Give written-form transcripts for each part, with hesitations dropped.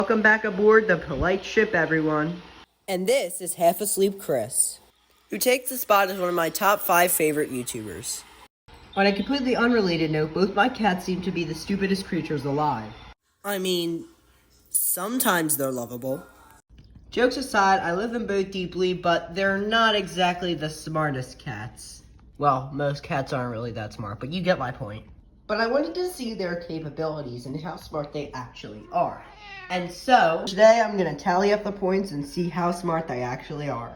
Welcome back aboard the Polite Ship, everyone. And this is Half Asleep Chris, who takes the spot as one of my top 5 favorite YouTubers. On a completely unrelated note, both my cats seem to be the stupidest creatures alive. I mean, sometimes they're lovable. Jokes aside, I love them both deeply, but they're not exactly the smartest cats. Well, most cats aren't really that smart, but you get my point. But I wanted to see their capabilities and how smart they actually are. And so, today I'm going to tally up the points and see how smart they actually are.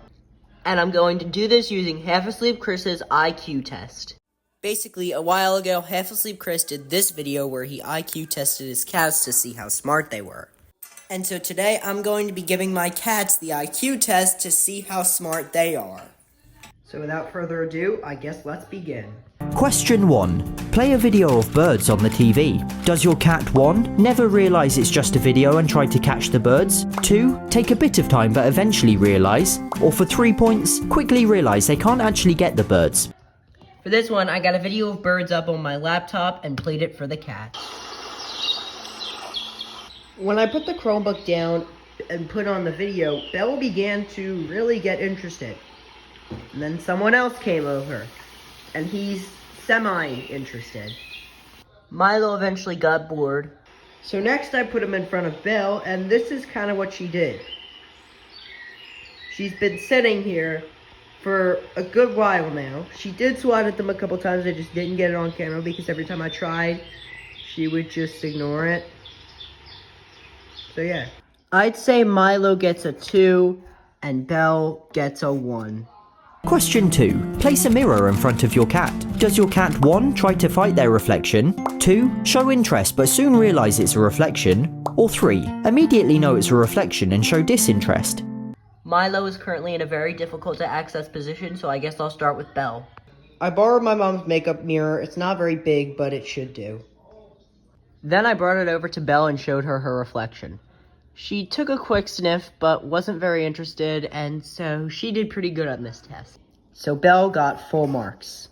And I'm going to do this using Half Asleep Chris's IQ test. Basically, a while ago, Half Asleep Chris did this video where he IQ tested his cats to see how smart they were. And so today, I'm going to be giving my cats the IQ test to see how smart they are. So without further ado, I guess let's begin. Question 1. Play a video of birds on the TV. Does your cat 1. Never realise it's just a video and try to catch the birds? 2. Take a bit of time but eventually realise? Or for 3 points, quickly realise they can't actually get the birds? For this one, I got a video of birds up on my laptop and played it for the cat. When I put the Chromebook down and put on the video, Belle began to really get interested. And then someone else came over, and he's semi-interested. Milo eventually got bored. So next I put him in front of Belle, and this is kind of what she did. She's been sitting here for a good while now. She did swat at them a couple times, I just didn't get it on camera because every time I tried, she would just ignore it. So yeah. I'd say Milo gets a 2, and Belle gets a 1. Question 2. Place a mirror in front of your cat. Does your cat 1. Try to fight their reflection? 2. Show interest but soon realise it's a reflection? Or 3. Immediately know it's a reflection and show disinterest? Milo is currently in a very difficult to access position, so I guess I'll start with Belle. I borrowed my mom's makeup mirror. It's not very big, but it should do. Then I brought it over to Belle and showed her her reflection. She took a quick sniff, but wasn't very interested, and so she did pretty good on this test. So Belle got full marks.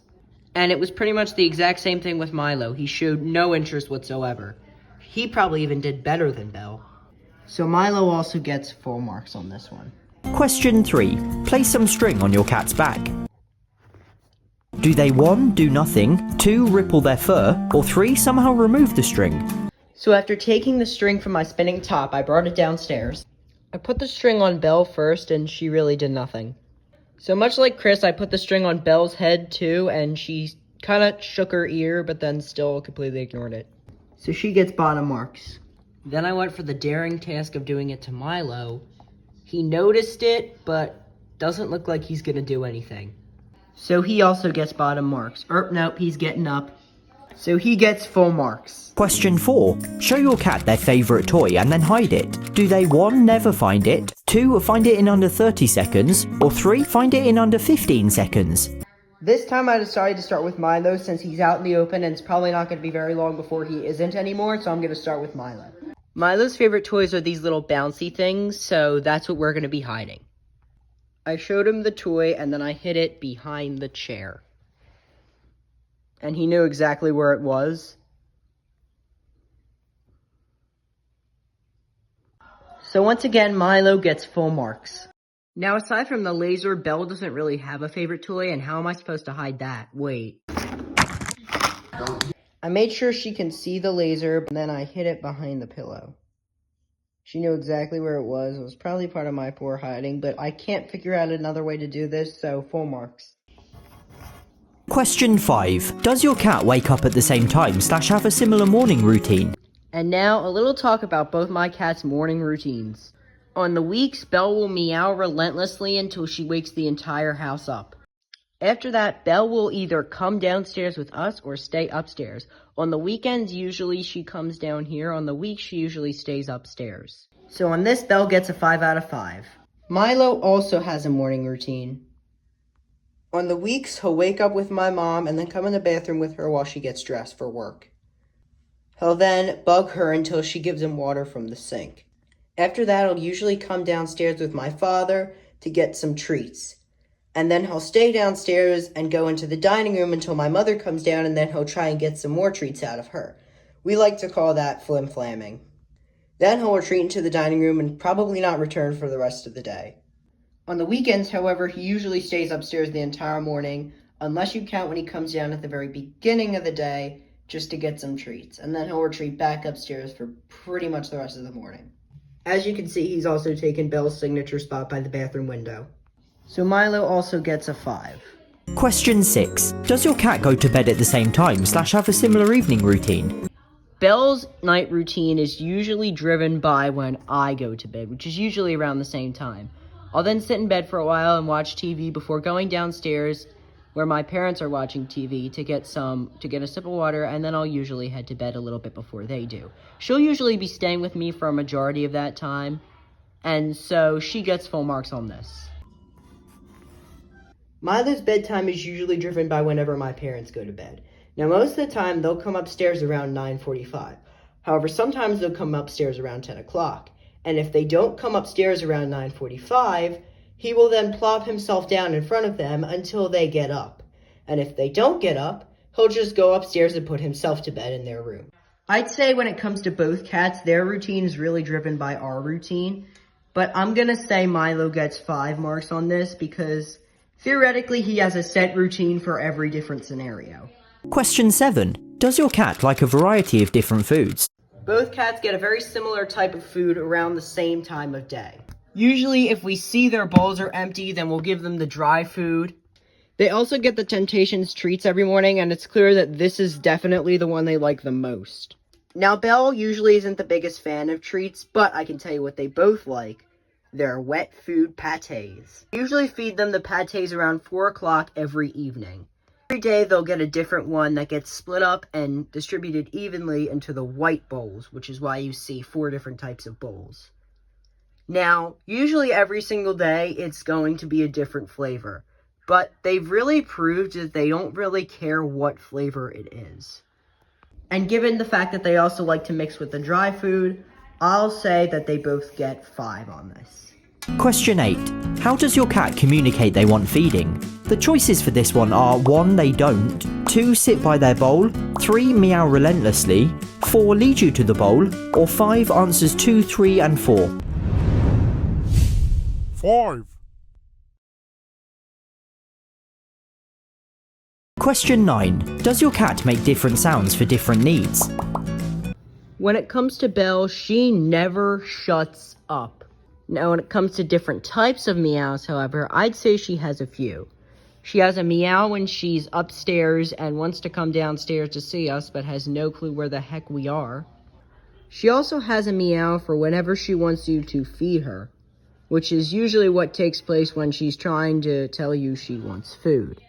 And it was pretty much the exact same thing with Milo. He showed no interest whatsoever. He probably even did better than Belle. So Milo also gets full marks on this one. Question 3. Place some string on your cat's back. Do they 1. Do nothing, 2. Ripple their fur, or 3. Somehow remove the string? So after taking the string from my spinning top, I brought it downstairs. I put the string on Belle first, and she really did nothing. So much like Chris, I put the string on Belle's head too, and she kind of shook her ear, but then still completely ignored it. So she gets bottom marks. Then I went for the daring task of doing it to Milo. He noticed it, but doesn't look like he's gonna do anything. So he also gets bottom marks. Nope, he's getting up. So he gets full marks. Question 4. Show your cat their favourite toy and then hide it. Do they 1. Never find it, 2. Find it in under 30 seconds, or 3. Find it in under 15 seconds? This time I decided to start with Milo since he's out in the open and it's probably not going to be very long before he isn't anymore, so I'm going to start with Milo. Milo's favorite toys are these little bouncy things, so that's what we're going to be hiding. I showed him the toy and then I hid it behind the chair. And he knew exactly where it was. So once again, Milo gets full marks. Now aside from the laser, Belle doesn't really have a favorite toy, and how am I supposed to hide that? Wait. I made sure she can see the laser, and then I hid it behind the pillow. She knew exactly where it was. It was probably part of my poor hiding, but I can't figure out another way to do this, so full marks. Question 5. Does your cat wake up at the same time / have a similar morning routine? And now, a little talk about both my cats' morning routines. On the weeks, Belle will meow relentlessly until she wakes the entire house up. After that, Belle will either come downstairs with us or stay upstairs. On the weekends, usually she comes down here. On the week, she usually stays upstairs. So on this, Belle gets a 5 out of 5. Milo also has a morning routine. On the weeks, he'll wake up with my mom and then come in the bathroom with her while she gets dressed for work. He'll then bug her until she gives him water from the sink. After that, he'll usually come downstairs with my father to get some treats. And then he'll stay downstairs and go into the dining room until my mother comes down, and then he'll try and get some more treats out of her. We like to call that flim-flamming. Then he'll retreat into the dining room and probably not return for the rest of the day. On the weekends, however, he usually stays upstairs the entire morning, unless you count when he comes down at the very beginning of the day just to get some treats, and then he'll retreat back upstairs for pretty much the rest of the morning. As you can see, he's also taken Belle's signature spot by the bathroom window. So Milo also gets a 5. Question 6. Does your cat go to bed at the same time / have a similar evening routine? Belle's night routine is usually driven by when I go to bed, which is usually around the same time. I'll then sit in bed for a while and watch TV before going downstairs where my parents are watching TV to get a sip of water, and then I'll usually head to bed a little bit before they do. She'll usually be staying with me for a majority of that time, and so she gets full marks on this. Milo's bedtime is usually driven by whenever my parents go to bed. Now, most of the time, they'll come upstairs around 9:45. However, sometimes they'll come upstairs around 10 o'clock. And if they don't come upstairs around 9:45, he will then plop himself down in front of them until they get up. And if they don't get up, he'll just go upstairs and put himself to bed in their room. I'd say when it comes to both cats, their routine is really driven by our routine. But I'm going to say Milo gets 5 marks on this because theoretically he has a set routine for every different scenario. Question 7. Does your cat like a variety of different foods? Both cats get a very similar type of food around the same time of day. Usually, if we see their bowls are empty, then we'll give them the dry food. They also get the Temptations treats every morning, and it's clear that this is definitely the one they like the most. Now, Belle usually isn't the biggest fan of treats, but I can tell you what they both like. They're wet food pâtés. I usually feed them the pâtés around 4 o'clock every evening. Every day they'll get a different one that gets split up and distributed evenly into the white bowls, which is why you see 4 different types of bowls. Now, usually every single day it's going to be a different flavor, but they've really proved that they don't really care what flavor it is. And given the fact that they also like to mix with the dry food, I'll say that they both get 5 on this. Question 8. How does your cat communicate they want feeding? The choices for this one are 1. They don't, 2. Sit by their bowl, 3. Meow relentlessly, 4. Lead you to the bowl, or 5. Answers 2, 3 and 4. 5. Question 9. Does your cat make different sounds for different needs? When it comes to Belle, she never shuts up. Now, when it comes to different types of meows, however, I'd say she has a few. She has a meow when she's upstairs and wants to come downstairs to see us, but has no clue where the heck we are. She also has a meow for whenever she wants you to feed her, which is usually what takes place when she's trying to tell you she wants food.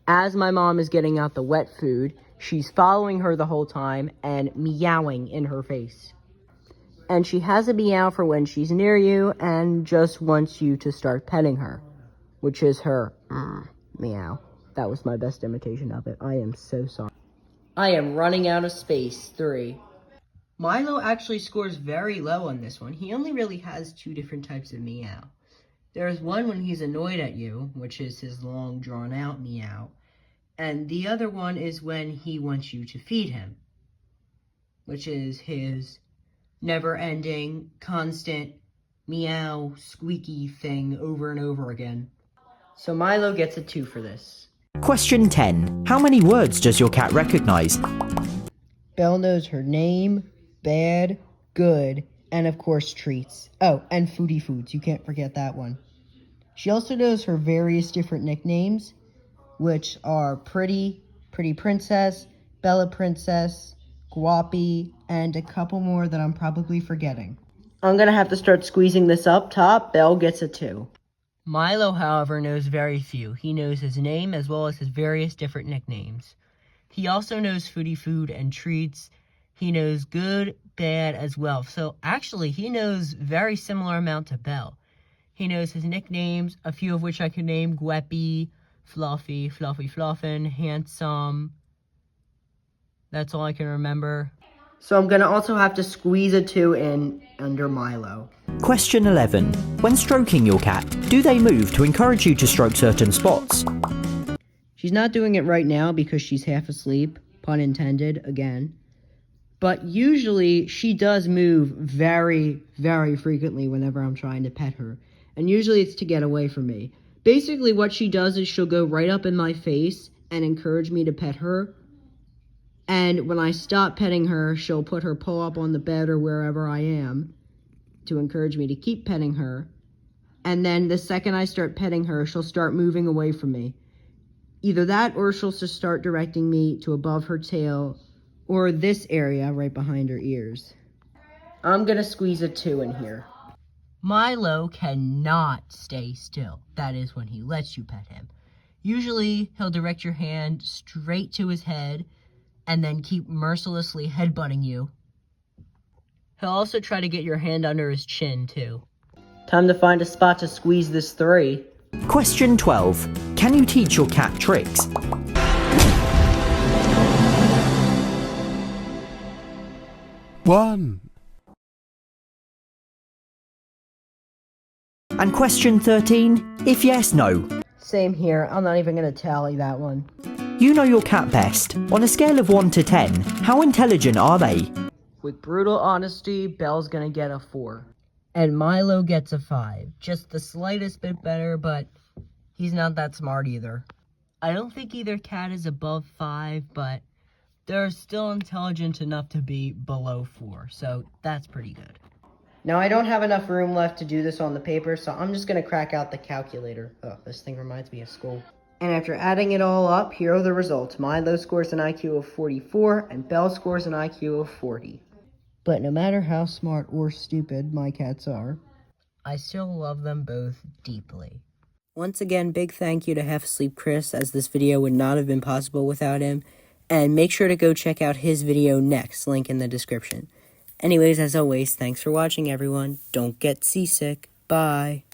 As my mom is getting out the wet food, she's following her the whole time and meowing in her face. And she has a meow for when she's near you and just wants you to start petting her, which is her meow. That was my best imitation of it. I am so sorry. I am running out of space. 3. Milo actually scores very low on this one. He only really has 2 different types of meow. There's one when he's annoyed at you, which is his long, drawn-out meow. And the other one is when he wants you to feed him, which is his never-ending, constant, meow, squeaky thing over and over again. So Milo gets a 2 for this. Question 10. How many words does your cat recognize? Belle knows her name, bad, good, and of course treats. Oh, and foodie foods, you can't forget that one. She also knows her various different nicknames, which are Pretty, Pretty Princess, Bella Princess, Guapi, and a couple more that I'm probably forgetting. I'm gonna have to start squeezing this up top. Belle gets a 2. Milo, however, knows very few. He knows his name as well as his various different nicknames. He also knows foodie food and treats. He knows good, bad as well. So actually, he knows very similar amount to Belle. He knows his nicknames, a few of which I can name: Gueppy, Fluffy, Fluffy Fluffin, Handsome. That's all I can remember. So I'm going to also have to squeeze a 2 in under Milo. Question 11. When stroking your cat, do they move to encourage you to stroke certain spots? She's not doing it right now because she's half asleep, pun intended, again. But usually she does move very, very frequently whenever I'm trying to pet her. And usually it's to get away from me. Basically what she does is she'll go right up in my face and encourage me to pet her. And when I stop petting her, she'll put her paw up on the bed or wherever I am to encourage me to keep petting her. And then the second I start petting her, she'll start moving away from me. Either that or she'll just start directing me to above her tail or this area right behind her ears. I'm gonna squeeze a 2 in here. Milo cannot stay still. That is when he lets you pet him. Usually, he'll direct your hand straight to his head and then keep mercilessly headbutting you. He'll also try to get your hand under his chin, too. Time to find a spot to squeeze this 3. Question 12. Can you teach your cat tricks? One. And question 13. If yes, no. Same here. I'm not even gonna tally that one. You know your cat best. On a scale of 1 to 10, how intelligent are they? With brutal honesty, Belle's gonna get a 4. And Milo gets a 5. Just the slightest bit better, but he's not that smart either. I don't think either cat is above 5, but they're still intelligent enough to be below 4, so that's pretty good. Now, I don't have enough room left to do this on the paper, so I'm just going to crack out the calculator. Oh, this thing reminds me of school. And after adding it all up, here are the results. Milo scores an IQ of 44, and Belle scores an IQ of 40. But no matter how smart or stupid my cats are, I still love them both deeply. Once again, big thank you to Half Asleep Chris, as this video would not have been possible without him. And make sure to go check out his video next, link in the description. Anyways, as always, thanks for watching, everyone. Don't get seasick. Bye.